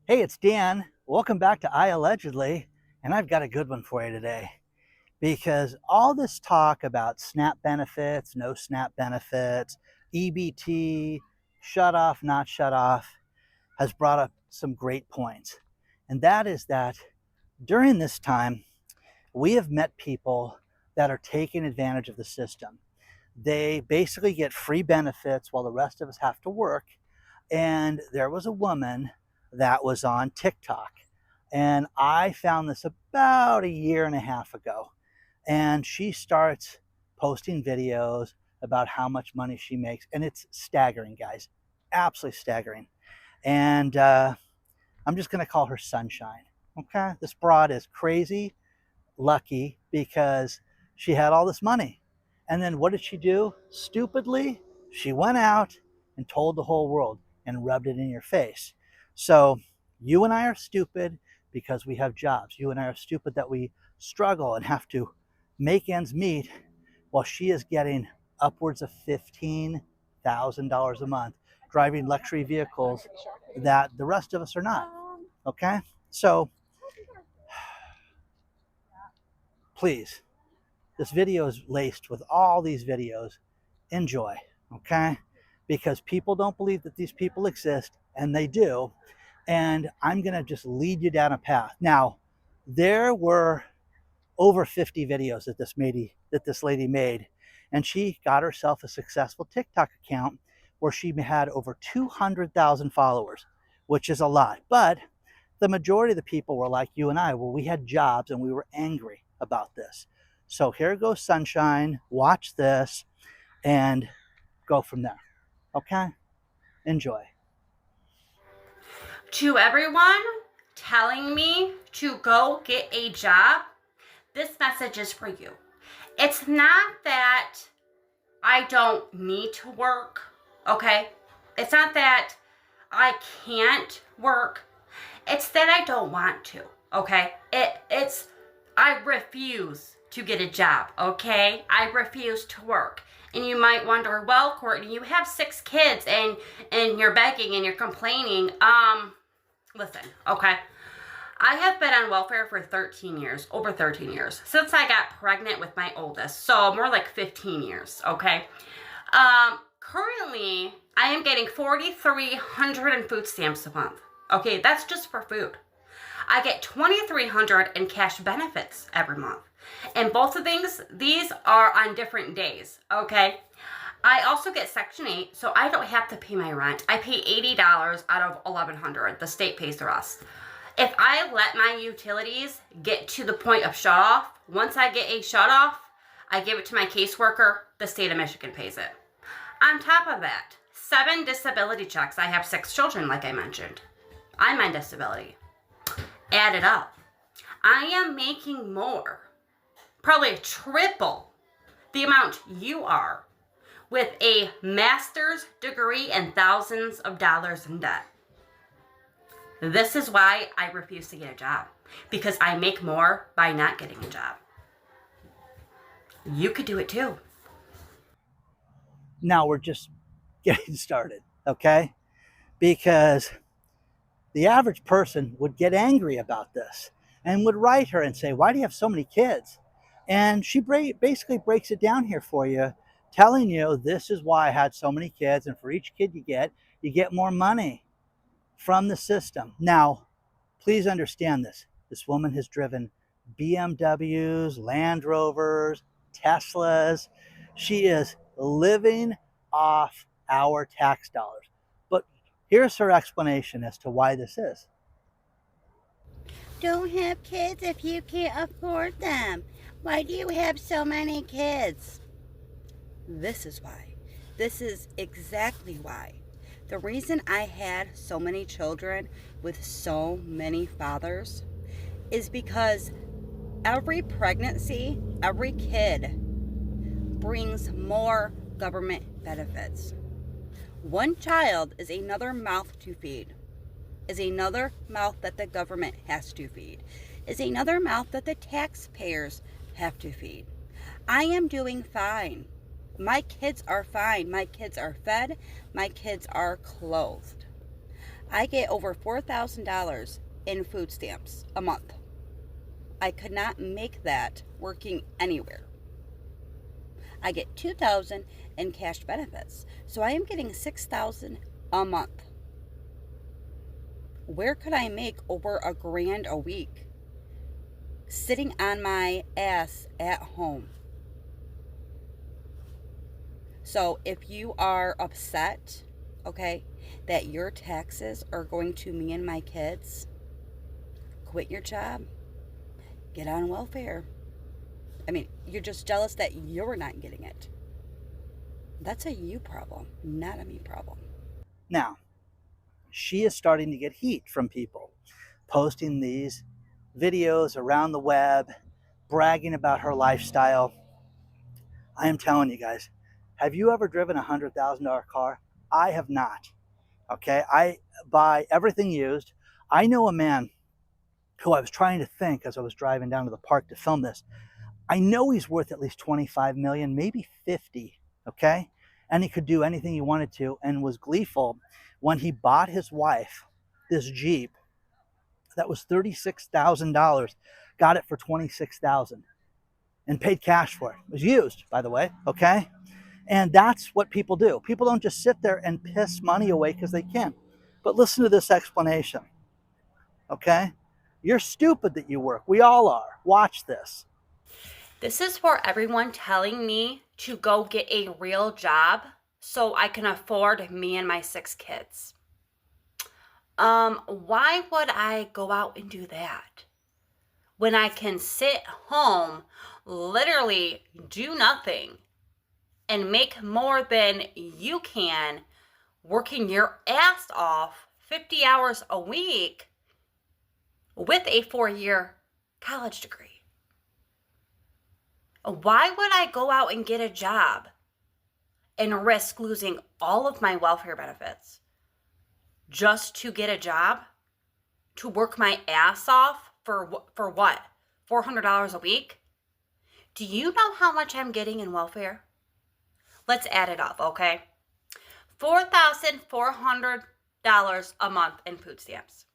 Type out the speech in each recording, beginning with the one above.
Hey, it's Dan. Welcome back to iAllegedly, and I've got a good one for you today. Because all this talk about SNAP benefits, no SNAP benefits, EBT, shut off, not shut off, has brought up some great points. And that is that during this time, we have met people that are taking advantage of the system. They basically get free benefits while the rest of us have to work. And there was a woman that was on TikTok. And I found this about a year and a half ago. And she starts posting videos about how much money she makes. And it's staggering, guys. Absolutely staggering. And I'm just going to call her Sunshine. Okay. This broad is crazy lucky because she had all this money. And then what did she do? Stupidly, she went out and told the whole world and rubbed it in your face. So you and I are stupid because we have jobs. You and I are stupid that we struggle and have to make ends meet while she is getting upwards of $15,000 a month driving luxury vehicles that the rest of us are not. Okay? So please, this video is laced with all these videos. Enjoy, okay? Because people don't believe that these people exist, and they do. And I'm going to just lead you down a path. Now, there were over 50 videos that this lady made, and she got herself a successful TikTok account where she had over 200,000 followers, which is a lot. But the majority of the people were like you and I. Well, we had jobs and we were angry about this. So here goes Sunshine. Watch this and go from there. Okay? Enjoy. To everyone telling me to go get a job, this message is for you. It's not that I don't need to work, okay? It's not that I can't work. It's that I don't want to, okay? It's I refuse to get a job, okay? I refuse to work. And you might wonder, well, Courtney, you have 6 kids and you're begging and you're complaining. Listen, okay? I have been on welfare for 13 years, over 13 years, since I got pregnant with my oldest. So more like 15 years, okay? Currently, I am getting 4,300 in food stamps a month. Okay, that's just for food. I get 2,300 in cash benefits every month. And both of these are on different days, okay? I also get Section 8, so I don't have to pay my rent. I pay $80 out of $1,100. The state pays the rest. If I let my utilities get to the point of shut off, once I get a shut off, I give it to my caseworker. The state of Michigan pays it. On top of that, 7 disability checks. I have 6 children, like I mentioned. I'm on disability. Add it up. I am making more, probably triple the amount you are, with a master's degree and thousands of dollars in debt. This is why I refuse to get a job, because I make more by not getting a job. You could do it too. Now we're just getting started, okay? Because the average person would get angry about this and would write her and say, why do you have so many kids? And she basically breaks it down here for you, telling you this is why I had so many kids, and for each kid you get more money from the system. Now, please understand this. This woman has driven BMWs, Land Rovers, Teslas. She is living off our tax dollars. But here's her explanation as to why this is. Don't have kids if you can't afford them. Why do you have so many kids? This is why. This is exactly why. The reason I had so many children with so many fathers is because every pregnancy, every kid brings more government benefits. One child is another mouth to feed, is another mouth that the government has to feed, is another mouth that the taxpayers have to feed. I am doing fine. My kids are fine. My kids are fed. My kids are clothed. I get over $4,000 in food stamps a month. I could not make that working anywhere. I get $2,000 in cash benefits. So I am getting $6,000 a month. Where could I make over $1,000 a week sitting on my ass at home? So if you are upset, okay, that your taxes are going to me and my kids, quit your job. Get on welfare. I mean, you're just jealous that you're not getting it. That's a you problem, not a me problem. Now, she is starting to get heat from people posting these videos around the web, bragging about her lifestyle. I am telling you guys, have you ever driven a $100,000 car? I have not. Okay, I buy everything used. I know a man who I was trying to think as I was driving down to the park to film this. I know he's worth at least 25 million, maybe 50, okay? And he could do anything he wanted to, and was gleeful when he bought his wife this Jeep that was $36,000, got it for 26,000 and paid cash for it. It was used, by the way, okay? And that's what people do. People don't just sit there and piss money away because they can. But listen to this explanation, okay? You're stupid that you work. We all are. Watch this. This is for everyone telling me to go get a real job so I can afford me and my 6 kids. Why would I go out and do that when I can sit home, literally do nothing, and make more than you can working your ass off 50 hours a week with a 4-year college degree? Why would I go out and get a job and risk losing all of my welfare benefits just to get a job, to work my ass off for what? $400 a week? Do you know how much I'm getting in welfare? Let's add it up, okay? $4,400 a month in food stamps.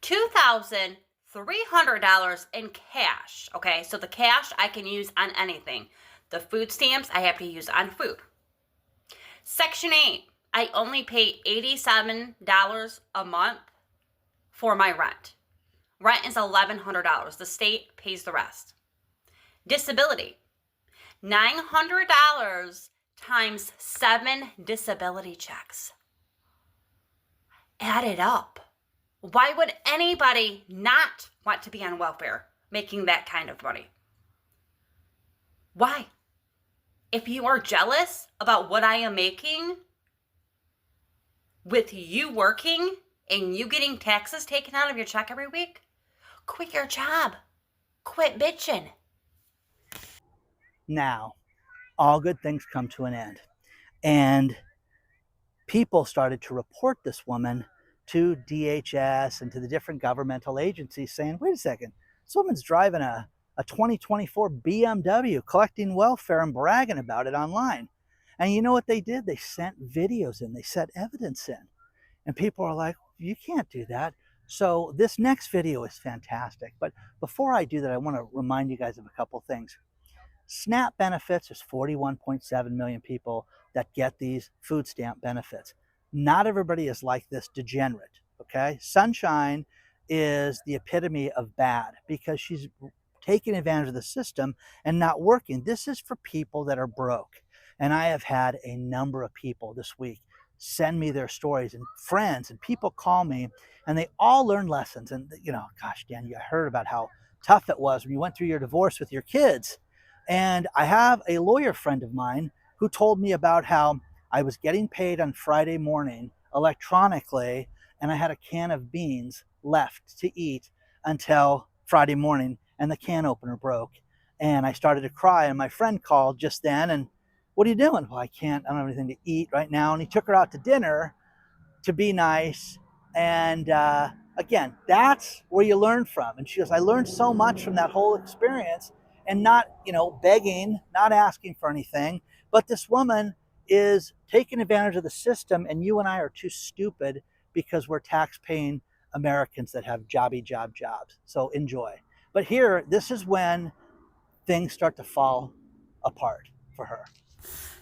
$2,300 in cash, okay? So the cash I can use on anything. The food stamps I have to use on food. Section 8, I only pay $87 a month for my rent. Rent is $1,100. The state pays the rest. Disability, $900 times 7 disability checks. Add it up. Why would anybody not want to be on welfare making that kind of money? Why? If you are jealous about what I am making with you working and you getting taxes taken out of your check every week, quit your job. Quit bitching. Now, all good things come to an end. And people started to report this woman to DHS and to the different governmental agencies saying, wait a second, this woman's driving a 2024 BMW, collecting welfare and bragging about it online. And you know what they did? They sent videos in, they sent evidence in. And people are like, you can't do that. So this next video is fantastic. But before I do that, I want to remind you guys of a couple things. SNAP benefits, there's 41.7 million people that get these food stamp benefits. Not everybody is like this degenerate, okay? Sunshine is the epitome of bad because she's taking advantage of the system and not working. This is for people that are broke. And I have had a number of people this week send me their stories, and friends and people call me, and they all learn lessons. And, you know, gosh, Dan, you heard about how tough it was when you went through your divorce with your kids. And I have a lawyer friend of mine who told me about how I was getting paid on Friday morning electronically, and I had a can of beans left to eat until Friday morning, and the can opener broke. And I started to cry, and my friend called just then, and what are you doing? Well, I don't have anything to eat right now. And he took her out to dinner to be nice. And again, that's where you learn from. And she goes, I learned so much from that whole experience, and not, begging, not asking for anything. But this woman is taking advantage of the system, and you and I are too stupid because we're tax-paying Americans that have jobs. So enjoy. But here, this is when things start to fall apart for her.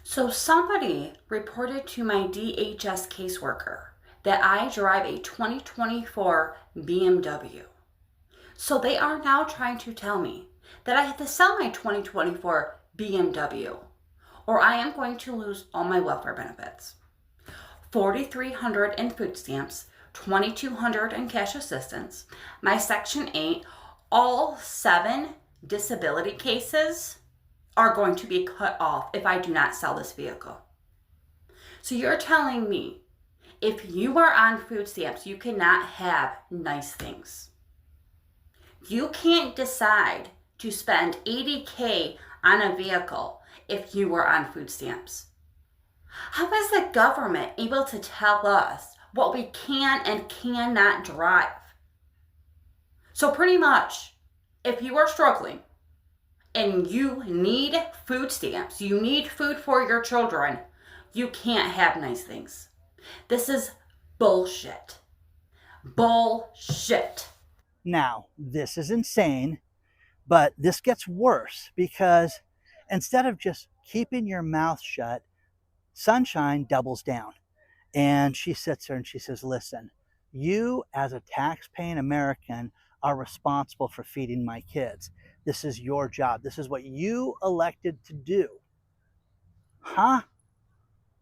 So somebody reported to my DHS caseworker that I drive a 2024 BMW. So they are now trying to tell me that I have to sell my 2024 BMW or I am going to lose all my welfare benefits. $4,300 in food stamps, $2,200 in cash assistance, my Section 8, all 7 disability cases are going to be cut off if I do not sell this vehicle. So you're telling me if you are on food stamps, you cannot have nice things. You can't decide to spend $80K on a vehicle if you are on food stamps. How is the government able to tell us what we can and cannot drive? So pretty much, if you are struggling and you need food stamps, you need food for your children, you can't have nice things. This is bullshit. Bullshit. Now, this is insane, but this gets worse because instead of just keeping your mouth shut, Sunshine doubles down. And she sits there and she says, listen, you as a tax-paying American are responsible for feeding my kids. This is your job. This is what you elected to do. Huh?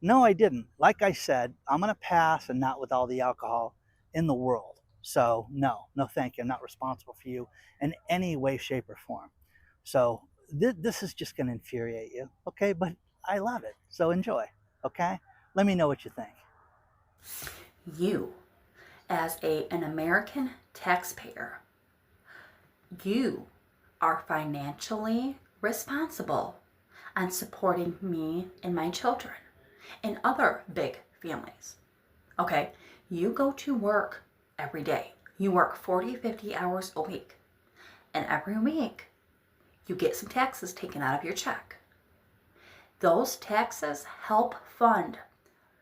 No, I didn't. Like I said, I'm going to pass and not with all the alcohol in the world. So no, thank you. I'm not responsible for you in any way, shape, or form. So this is just going to infuriate you. Okay, but I love it. So enjoy. Okay? Let me know what you think. You, as an American taxpayer, you are financially responsible on supporting me and my children and other big families. Okay? You go to work every day. You work 40, 50 hours a week. And every week, you get some taxes taken out of your check. Those taxes help fund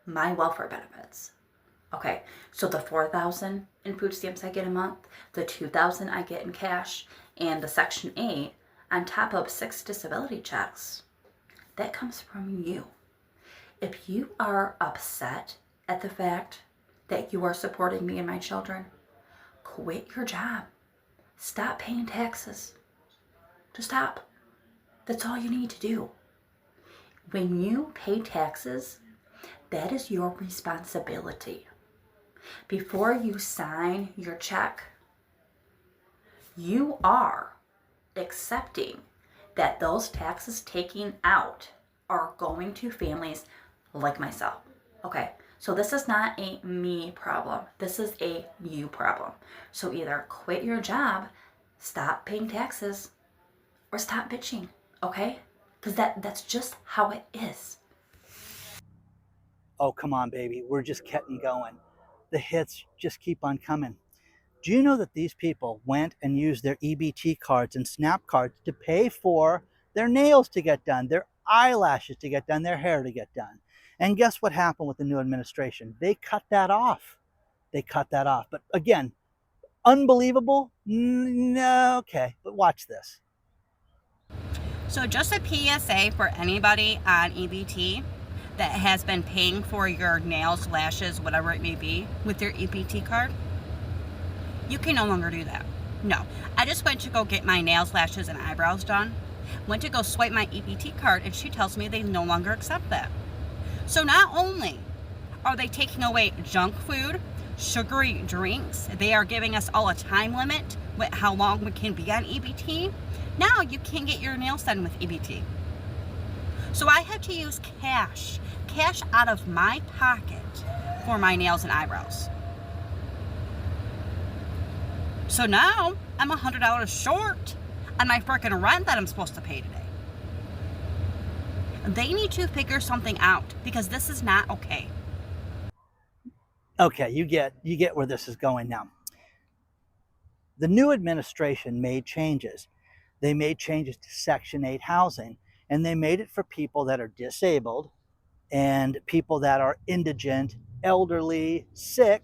my welfare benefits. Okay, so the $4,000 in food stamps I get a month, the $2,000 I get in cash, and the Section 8 on top of 6 disability checks, that comes from you. If you are upset at the fact that you are supporting me and my children, quit your job. Stop paying taxes. Just stop. That's all you need to do. When you pay taxes, that is your responsibility. Before you sign your check, you are accepting that those taxes taken out are going to families like myself. Okay, so this is not a me problem. This is a you problem. So either quit your job, stop paying taxes, or stop bitching, okay? Because that's just how it is. Oh, come on, baby. We're just getting going. The hits just keep on coming. Do you know that these people went and used their EBT cards and SNAP cards to pay for their nails to get done, their eyelashes to get done, their hair to get done? And guess what happened with the new administration? They cut that off. But again, unbelievable? No, okay, but watch this. So just a PSA for anybody on EBT that has been paying for your nails, lashes, whatever it may be with your EBT card, you can no longer do that. No, I just went to go get my nails, lashes, and eyebrows done. Went to go swipe my EBT card and she tells me they no longer accept that. So not only are they taking away junk food, sugary drinks, they are giving us all a time limit with how long we can be on EBT. Now you can't get your nails done with EBT. So I had to use cash out of my pocket for my nails and eyebrows. So now I'm $100 short on my freaking rent that I'm supposed to pay today. They need to figure something out because this is not okay. Okay, you get where this is going now. The new administration made changes. They made changes to Section 8 housing, and they made it for people that are disabled and people that are indigent, elderly, sick,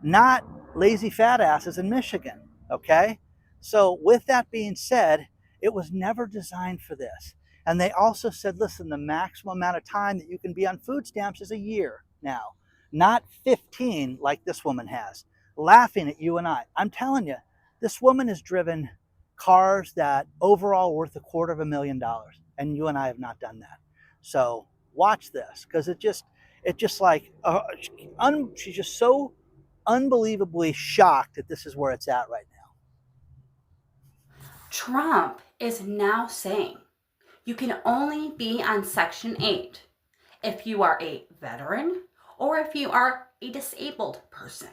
not lazy fat asses in Michigan, okay? So with that being said, it was never designed for this. And they also said, listen, the maximum amount of time that you can be on food stamps is a year now, not 15 like this woman has. Laughing at you and I. I'm telling you, this woman has driven cars that overall worth $250,000, and you and I have not done that. So watch this, because it just like she's just so unbelievably shocked that this is where it's at right now. Trump is now saying you can only be on Section 8 if you are a veteran or if you are a disabled person.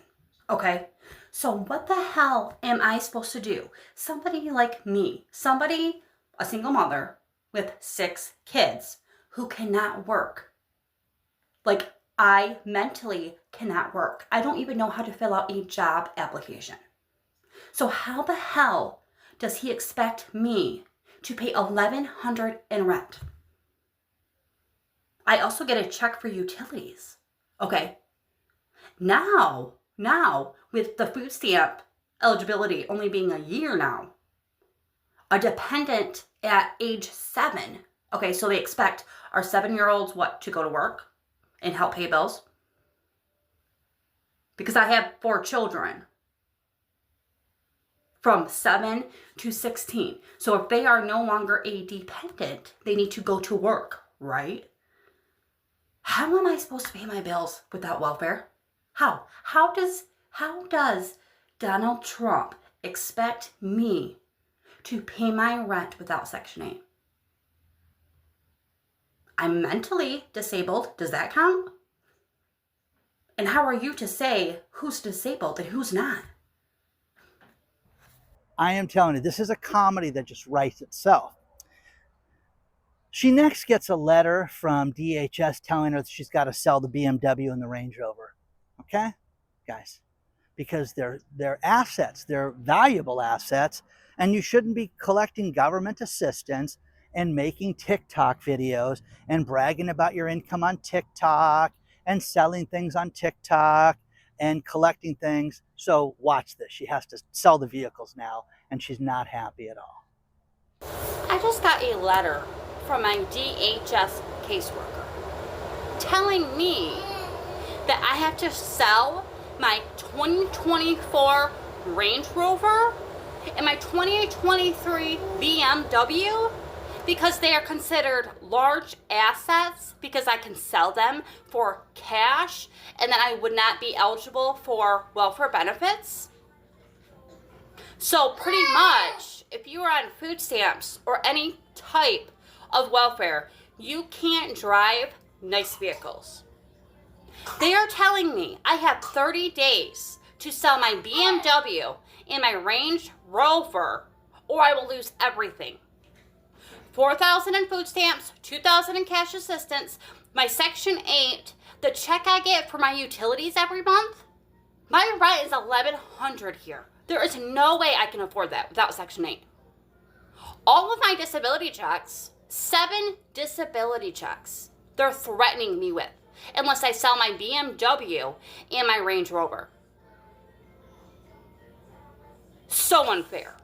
Okay? So what the hell am I supposed to do? Somebody like me, a single mother with 6 kids who cannot work. Like, I mentally cannot work. I don't even know how to fill out a job application. So how the hell does he expect me to pay $1,100 in rent? I also get a check for utilities. Okay. Now, with the food stamp eligibility only being a year now, a dependent at age 7. Okay, so they expect our 7-year-olds to go to work and help pay bills? Because I have 4 children from 7 to 16. So if they are no longer a dependent, they need to go to work, right? How am I supposed to pay my bills without welfare? How? How does Donald Trump expect me to pay my rent without Section 8? I'm mentally disabled. Does that count? And how are you to say who's disabled and who's not? I am telling you, this is a comedy that just writes itself. She next gets a letter from DHS telling her that she's got to sell the BMW and the Range Rover. Okay, guys? Because they're assets, they're valuable assets, and you shouldn't be collecting government assistance and making TikTok videos and bragging about your income on TikTok and selling things on TikTok and collecting things. So watch this. She has to sell the vehicles now, and she's not happy at all. I just got a letter from my DHS caseworker telling me that I have to sell my 2024 Range Rover and my 2023 BMW because they are considered large assets because I can sell them for cash and then I would not be eligible for welfare benefits. So pretty much, if you are on food stamps or any type of welfare, you can't drive nice vehicles. They are telling me I have 30 days to sell my BMW and my Range Rover or I will lose everything. $4,000 in food stamps, $2,000 in cash assistance, my Section 8, the check I get for my utilities every month. My rent is $1,100 here. There is no way I can afford that without Section 8. All of my disability checks, 7 disability checks, they're threatening me with, unless I sell my BMW and my Range Rover. So unfair.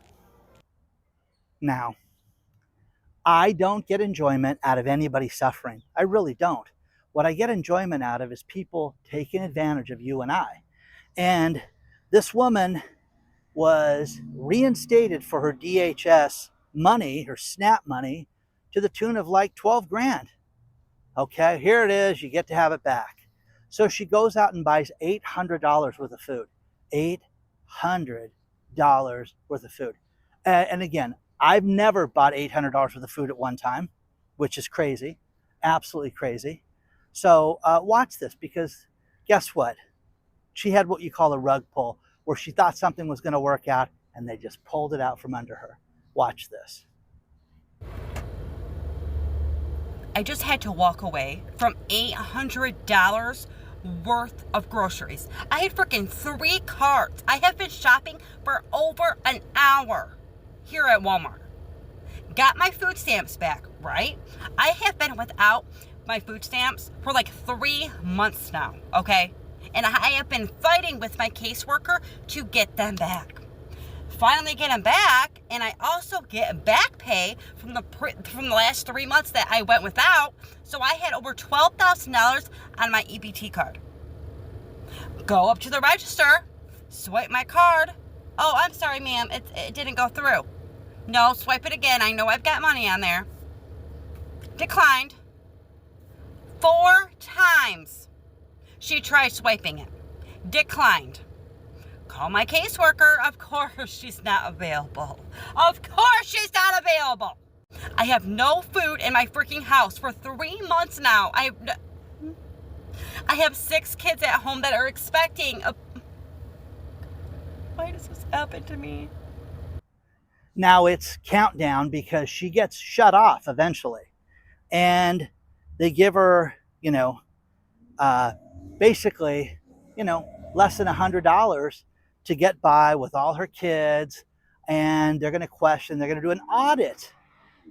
Now, I don't get enjoyment out of anybody suffering. I really don't. What I get enjoyment out of is people taking advantage of you and I. And this woman was reinstated for her DHS money, her SNAP money, to the tune of like 12 grand. Okay, here it is, you get to have it back. So she goes out and buys $800 worth of food. $800 worth of food. And again, I've never bought $800 worth of food at one time, which is crazy, absolutely crazy. So watch this, because guess what? She had what you call a rug pull, where she thought something was going to work out and they just pulled it out from under her. Watch this. I just had to walk away from $800 worth of groceries. I had freaking 3 carts. I have been shopping for over an hour here at Walmart. Got my food stamps back, right? I have been without my food stamps for like 3 months now, okay? And I have been fighting with my caseworker to get them back. Finally get them back, and I also get back pay from the last 3 months that I went without. So I had over $12,000 on my EBT card. Go up to the register, swipe my card. Oh, I'm sorry, ma'am, it didn't go through. No, swipe it again. I know I've got money on there. Declined. 4 times she tried swiping it. Declined. Call my caseworker. Of course she's not available. Of course she's not available. I have no food in my freaking house for 3 months now. I have 6 kids at home that are expecting a... Why does this happen to me? Now it's countdown because she gets shut off eventually. And they give her, basically, less than $100 to get by with all her kids. And they're going to do an audit.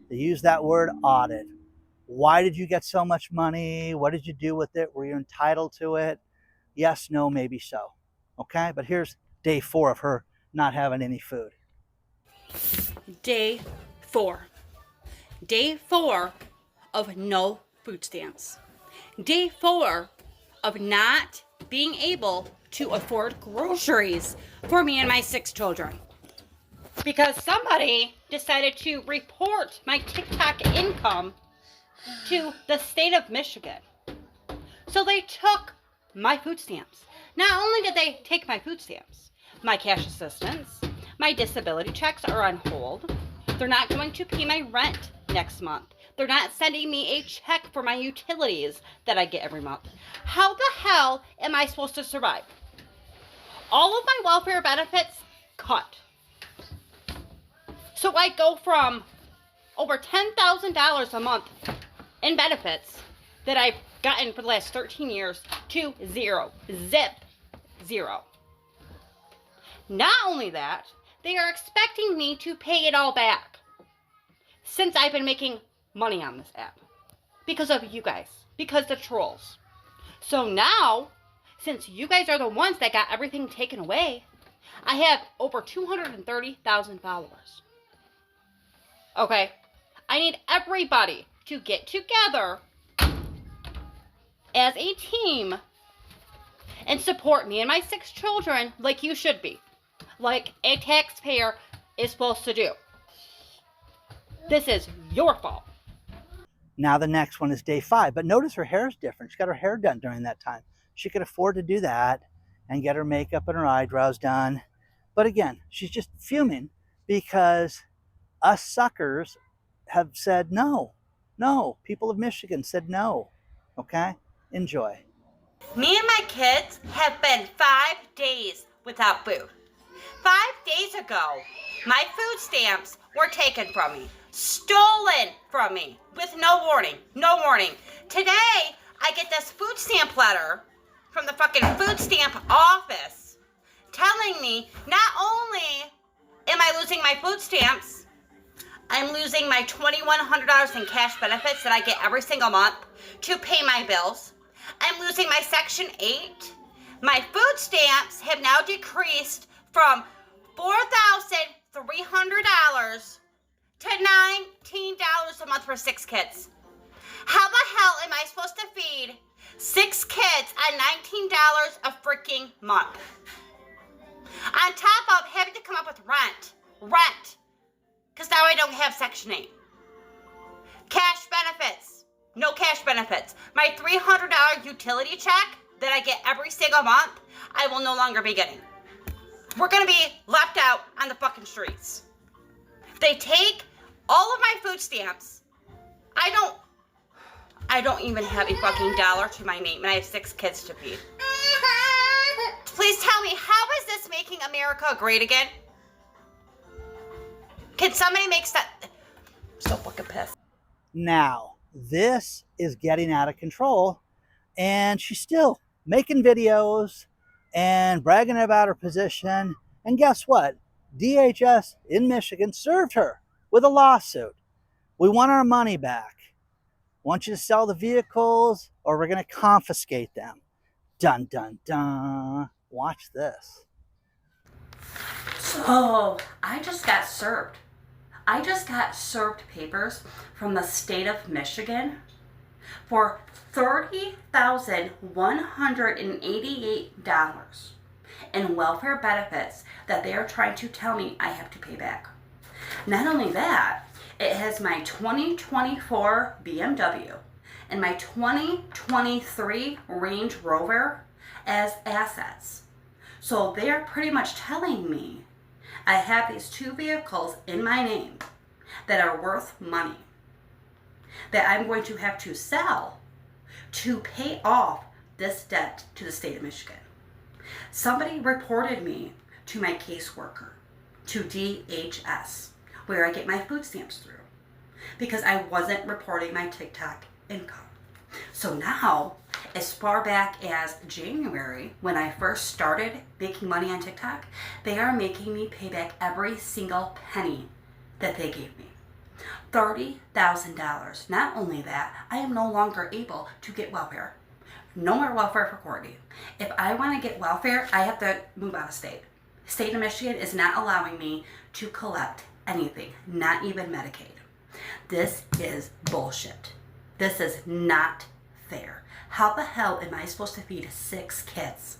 They use that word audit. Why did you get so much money? What did you do with it? Were you entitled to it? Yes, no, maybe so. Okay, but here's day 4 of her not having any food. Day 4. Day 4 of no food stamps. Day 4 of not being able to afford groceries for me and my 6 children. Because somebody decided to report my TikTok income to the state of Michigan. So they took my food stamps. Not only did they take my food stamps, my cash assistance, my disability checks are on hold. They're not going to pay my rent next month. They're not sending me a check for my utilities that I get every month. How the hell am I supposed to survive? All of my welfare benefits cut. So I go from over $10,000 a month in benefits that I've gotten for the last 13 years to zero. Zip. Zero. Not only that, they are expecting me to pay it all back since I've been making money on this app because of you guys, because the trolls. So now, since you guys are the ones that got everything taken away, I have over 230,000 followers. Okay, I need everybody to get together as a team and support me and my 6 children like you should be. Like a taxpayer is supposed to do. This is your fault. Now the next one is day 5. But notice her hair is different. She got her hair done during that time. She could afford to do that and get her makeup and her eyebrows done. But again, she's just fuming because us suckers have said no. No. People of Michigan said no. Okay? Enjoy. Me and my kids have been 5 days without food. 5 days ago, my food stamps were taken from me, stolen from me with no warning, no warning. Today, I get this food stamp letter from the fucking food stamp office telling me not only am I losing my food stamps, I'm losing my $2,100 in cash benefits that I get every single month to pay my bills. I'm losing my Section 8. My food stamps have now decreased from $4,300 to $19 a month for 6 kids. How the hell am I supposed to feed 6 kids on $19 a freaking month? On top of having to come up with rent, because now I don't have Section 8. Cash benefits, no cash benefits. My $300 utility check that I get every single month, I will no longer be getting. We're going to be left out on the fucking streets. They take all of my food stamps. I don't even have a fucking dollar to my name, and I have 6 kids to feed. Please tell me, how is this making America great again? Can somebody make that? I'm so fucking pissed. Now, this is getting out of control, and she's still making videos and bragging about her position. And guess what? DHS in Michigan served her with a lawsuit. We want our money back. Want you to sell the vehicles or we're going to confiscate them. Dun, dun, dun. Watch this. So I just got served. I just got served papers from the state of Michigan for $30,188 in welfare benefits that they are trying to tell me I have to pay back. Not only that, it has my 2024 BMW and my 2023 Range Rover as assets. So they're pretty much telling me I have these two vehicles in my name that are worth money that I'm going to have to sell to pay off this debt to the state of Michigan. Somebody reported me to my caseworker, to DHS, where I get my food stamps through, because I wasn't reporting my TikTok income. So now, as far back as January, when I first started making money on TikTok, they are making me pay back every single penny that they gave me. $30,000. Not only that, I am no longer able to get welfare. No more welfare for Courtney. If I want to get welfare, I have to move out of state. State of Michigan is not allowing me to collect anything, not even Medicaid. This is bullshit. This is not fair. How the hell am I supposed to feed 6 kids?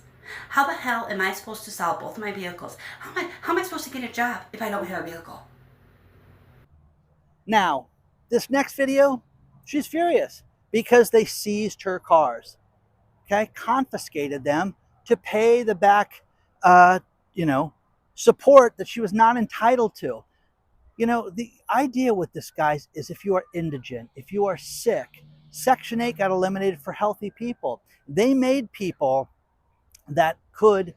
How the hell am I supposed to sell both of my vehicles? How am I supposed to get a job if I don't have a vehicle? Now, this next video, she's furious because they seized her cars, okay? Confiscated them to pay the back, support that she was not entitled to. You know, the idea with this, guys, is if you are indigent, if you are sick, Section 8 got eliminated for healthy people. They made people that could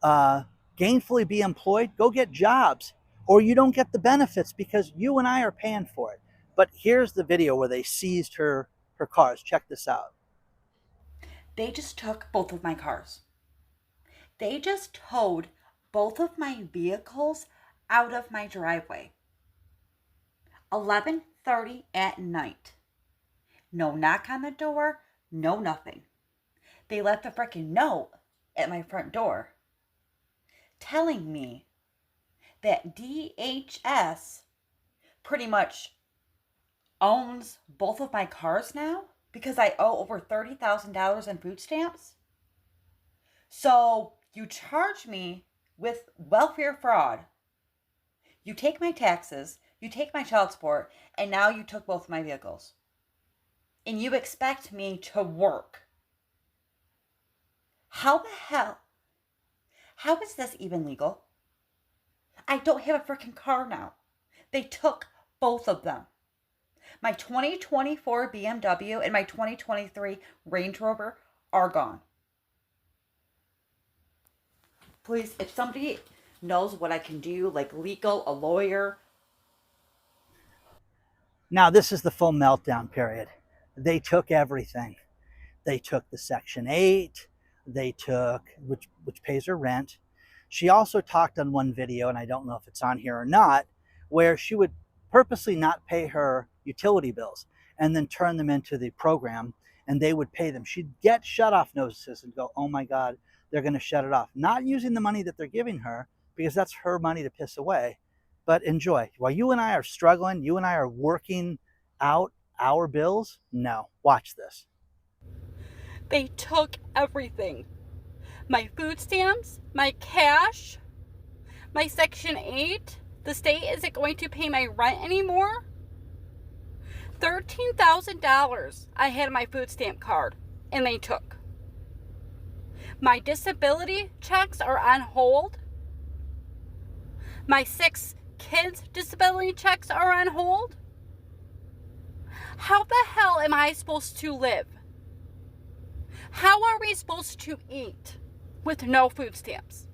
gainfully be employed go get jobs, or you don't get the benefits because you and I are paying for it. But here's the video where they seized her cars. Check this out. They just took both of my cars. They just towed both of my vehicles out of my driveway. 11:30 at night. No knock on the door, no nothing. They left a freaking note at my front door telling me that DHS pretty much owns both of my cars now because I owe over $30,000 in food stamps. So you charge me with welfare fraud. You take my taxes, you take my child support, and now you took both of my vehicles. And you expect me to work. How the hell? How is this even legal? I don't have a freaking car now. They took both of them. My 2024 BMW and my 2023 Range Rover are gone. Please, if somebody knows what I can do, like legal, a lawyer. Now, this is the full meltdown period. They took everything. They took the Section 8. They took, which pays her rent. She also talked on one video, and I don't know if it's on here or not, where she would purposely not pay her utility bills and then turn them into the program, and they would pay them. She'd get shut-off notices and go, oh my God, they're going to shut it off. Not using the money that they're giving her, because that's her money to piss away, but enjoy. While you and I are struggling, you and I are working out our bills, no. Watch this. They took everything. My food stamps, my cash, my Section 8. The state isn't going to pay my rent anymore. $13,000 I had on my food stamp card, and they took. My disability checks are on hold. My 6 kids' disability checks are on hold. How the hell am I supposed to live? How are we supposed to eat with no food stamps?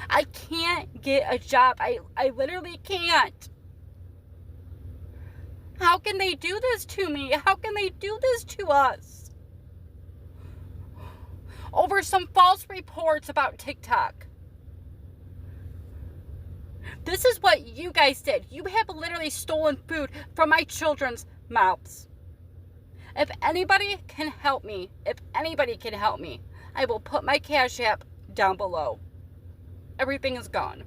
I can't get a job. I literally can't. How can they do this to me? How can they do this to us? Over some false reports about TikTok. This is what you guys did. You have literally stolen food from my children's mouths. If anybody can help me, I will put my Cash App down below. Everything is gone.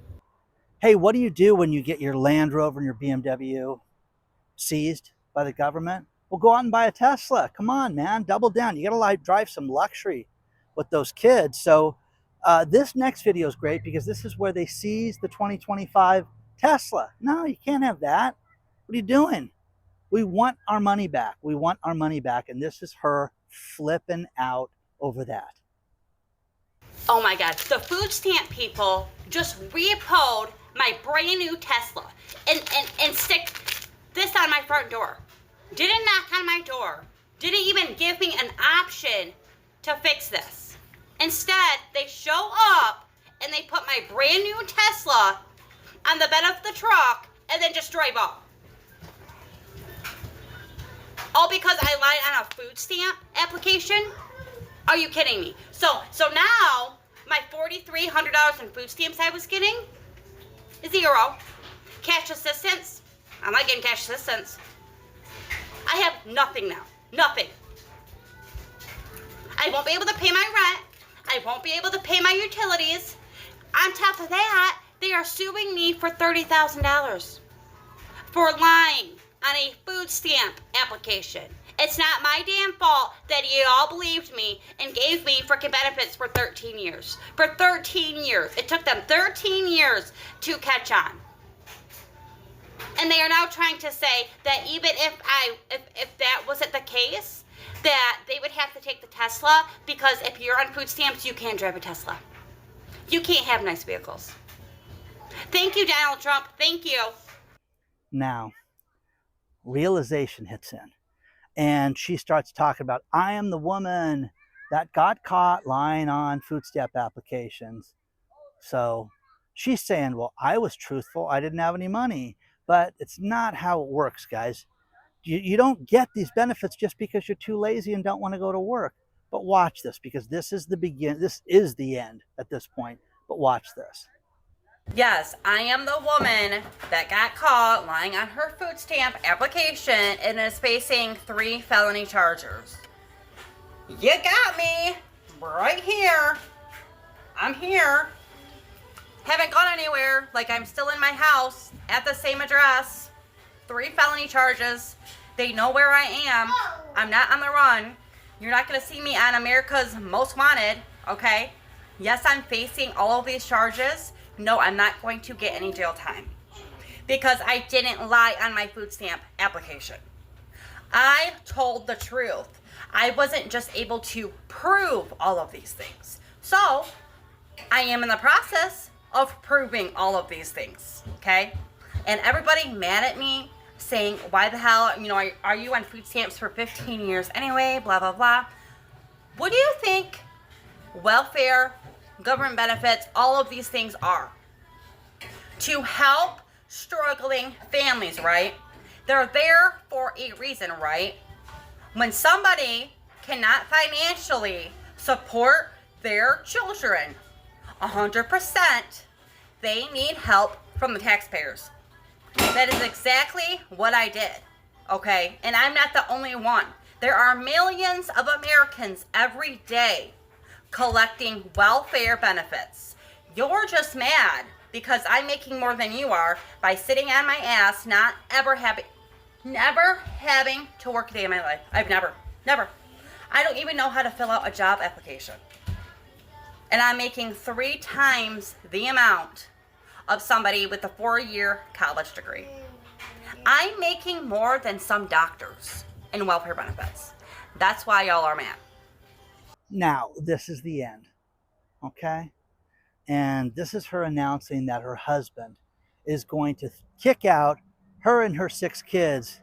Hey, what do you do when you get your Land Rover and your BMW seized by the government? Well, go out and buy a Tesla. Come on, man, double down. You got to drive some luxury with those kids. So this next video is great because this is where they seize the 2025 Tesla. No, you can't have that. What are you doing? We want our money back. We want our money back. And this is her flipping out over that. Oh my God, the food stamp people just repoed my brand new Tesla and stick this on my front door. Didn't knock on my door. Didn't even give me an option to fix this. Instead, they show up and they put my brand new Tesla on the bed of the truck and then just drive off. All because I lied on a food stamp application? Are you kidding me? So now my $4,300 in food stamps I was getting is zero. Cash assistance? I'm not getting cash assistance. I have nothing now. Nothing. I won't be able to pay my rent. I won't be able to pay my utilities. On top of that, they are suing me for $30,000 for lying on a food stamp application. It's not my damn fault that you all believed me and gave me freaking benefits for 13 years. For 13 years. It took them 13 years to catch on. And they are now trying to say that even if that wasn't the case, that they would have to take the Tesla because if you're on food stamps, you can't drive a Tesla. You can't have nice vehicles. Thank you, Donald Trump. Thank you. Now, realization hits in. And she starts talking about, I am the woman that got caught lying on food stamp applications. So she's saying, well, I was truthful. I didn't have any money. But it's not how it works, guys. You don't get these benefits just because you're too lazy and don't want to go to work. But watch this, because this is the end at this point. But watch this. Yes, I am the woman that got caught lying on her food stamp application and is facing 3 felony charges. You got me right here. I'm here. Haven't gone anywhere. Like, I'm still in my house at the same address. 3 felony charges. They know where I am. I'm not on the run. You're not going to see me on America's Most Wanted, okay? Yes, I'm facing all of these charges. No, I'm not going to get any jail time because I didn't lie on my food stamp application. I told the truth. I wasn't just able to prove all of these things. So, I am in the process of proving all of these things, okay? And everybody mad at me saying, why the hell, are you on food stamps for 15 years anyway, blah, blah, blah. What do you think welfare, government benefits, all of these things are? To help struggling families, right? They're there for a reason, right? When somebody cannot financially support their children 100%, they need help from the taxpayers. That is exactly what I did, okay? And I'm not the only one. There are millions of Americans every day collecting welfare benefits. You're just mad because I'm making more than you are by sitting on my ass, never having to work a day in my life. I've never. I don't even know how to fill out a job application. And I'm making 3 times the amount of somebody with a 4-year college degree. I'm making more than some doctors in welfare benefits. That's why y'all are mad. Now, this is the end, okay? And this is her announcing that her husband is going to kick out her and her 6 kids,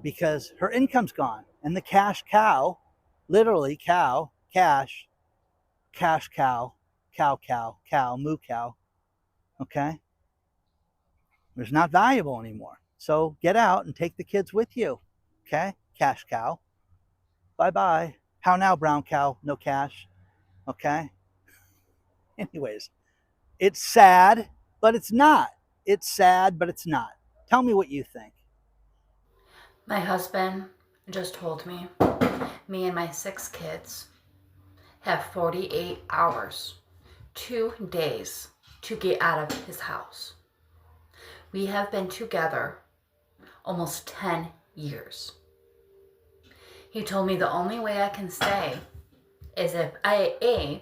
because her income's gone. And the cash cow, literally cow, cash cow, moo cow, okay? It's not valuable anymore. So get out and take the kids with you, okay? Cash cow. Bye-bye. How now, brown cow? No cash, okay? Anyways, it's sad, but it's not. It's sad, but it's not. Tell me what you think. My husband just told me and my 6 kids have 48 hours, 2 days to get out of his house. We have been together almost 10 years. He told me the only way I can stay is if I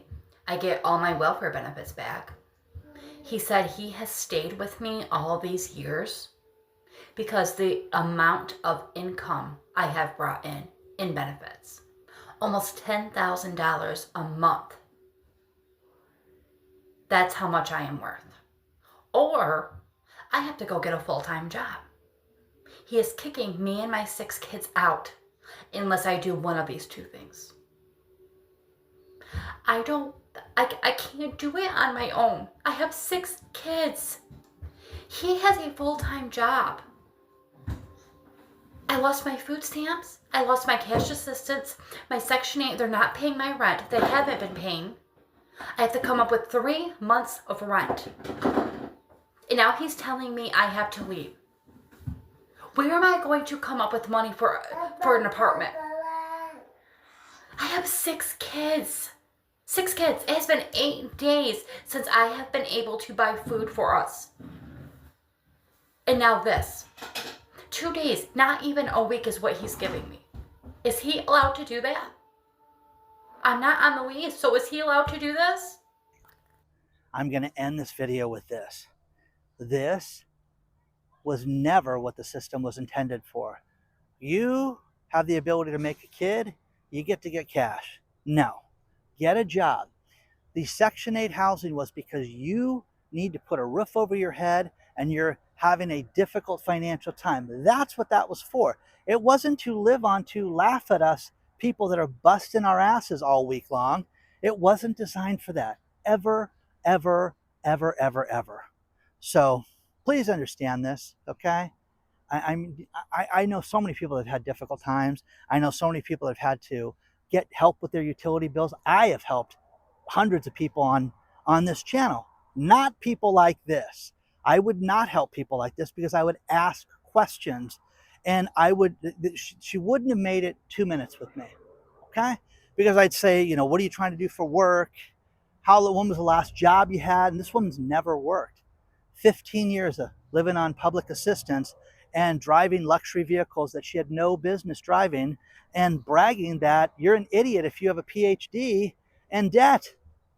get all my welfare benefits back. He said he has stayed with me all these years because the amount of income I have brought in benefits, almost $10,000 a month. That's how much I am worth. Or I have to go get a full-time job. He is kicking me and my 6 kids out unless I do one of these 2 things. I can't do it on my own. I have 6 kids. He has a full-time job. I lost my food stamps. I lost my cash assistance. My Section 8, they're not paying my rent. They haven't been paying. I have to come up with 3 months of rent. And now he's telling me I have to leave. Where am I going to come up with money for an apartment? I have 6 kids. 6 kids. It has been 8 days since I have been able to buy food for us. And now this. 2 days, not even a week is what he's giving me. Is he allowed to do that? I'm not on the lease, so is he allowed to do this? I'm going to end this video with this. This was never what the system was intended for. You have the ability to make a kid, you get to get cash. No. Get a job. The Section 8 housing was because you need to put a roof over your head and you're having a difficult financial time. That's what that was for. It wasn't to live on to laugh at us, people that are busting our asses all week long. It wasn't designed for that. Ever, ever, ever, ever, ever. So please understand this, okay? I know so many people that have had difficult times. I know so many people that have had to get help with their utility bills. I have helped hundreds of people on this channel, not people like this. I would not help people like this because I would ask questions and she wouldn't have made it 2 minutes with me, okay? Because I'd say, you know, what are you trying to do for work? When was the last job you had? And this woman's never worked. 15 years of living on public assistance and driving luxury vehicles that she had no business driving and bragging that you're an idiot if you have a PhD and debt,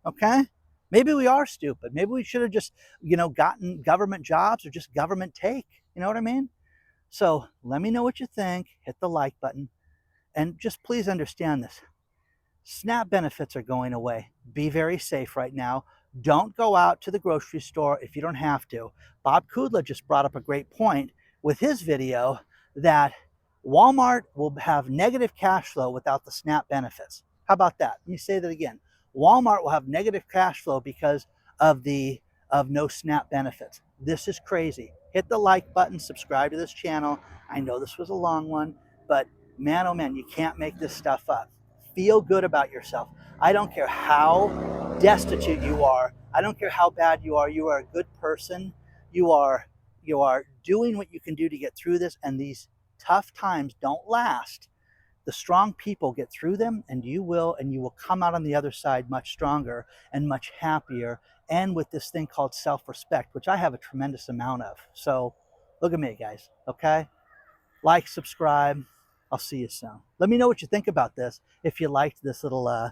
okay? Maybe we are stupid. Maybe we should have just, you know, gotten government jobs or just government take. You know what I mean? So let me know what you think. Hit the like button. And just please understand this. SNAP benefits are going away. Be very safe right now. Don't go out to the grocery store if you don't have to. Bob Kudla just brought up a great point with his video that Walmart will have negative cash flow without the SNAP benefits. How about that? Let me say that again. Walmart will have negative cash flow because of no SNAP benefits. This is crazy. Hit the like button, subscribe to this channel. I know this was a long one, but man, oh man, you can't make this stuff up. Feel good about yourself. I don't care how destitute you are. I don't care how bad you are. You are a good person. You are doing what you can do to get through this, and these tough times don't last. The strong people get through them, and you will come out on the other side much stronger and much happier, and with this thing called self-respect, which I have a tremendous amount of. So look at me, guys, okay? Like, subscribe. I'll see you soon. Let me know what you think about this if you liked this little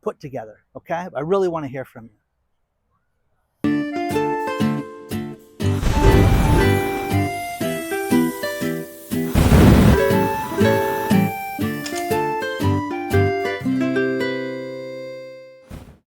put together, okay? I really want to hear from you.